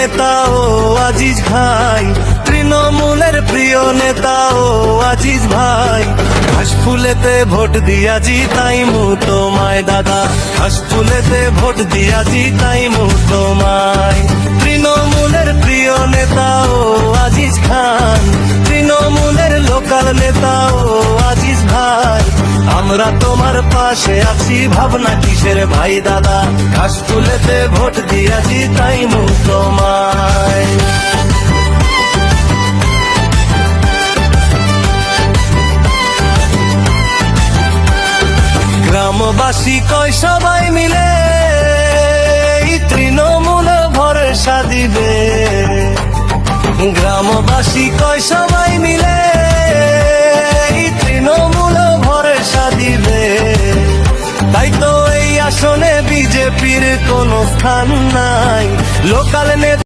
নেতা ও আজিজ ভাই, তৃণমূলের প্রিয় নেতা ও আজিজ ভাই। ঘাসফুলেতে ভোট দিয়া জিতাইমু তোমায় দাদা, ঘাসফুলেতে ভোট দিয়া জিতাইমু তোমায়। তৃণমূলের প্রিয় নেতা ও আজিজ খান, তৃণমূলের লোকাল নেতা ও আজিজ ভাই। আমরা তোমার পাশে আছি, ভাবনা কিসের ভাই দাদা, ঘাসফুলেতে ভোট দিয়া জিতাইমু তোমায়। গ্রামবাসী কয় সবাই মিলে তৃণমূল ভরসা দিবে, গ্রামবাসী কয় সবাই মিলে তৃণমূল ভরসা দিবে। তাই তো এই আসনে বিজেপির কোনো স্থান নাই, লোকাল নেতা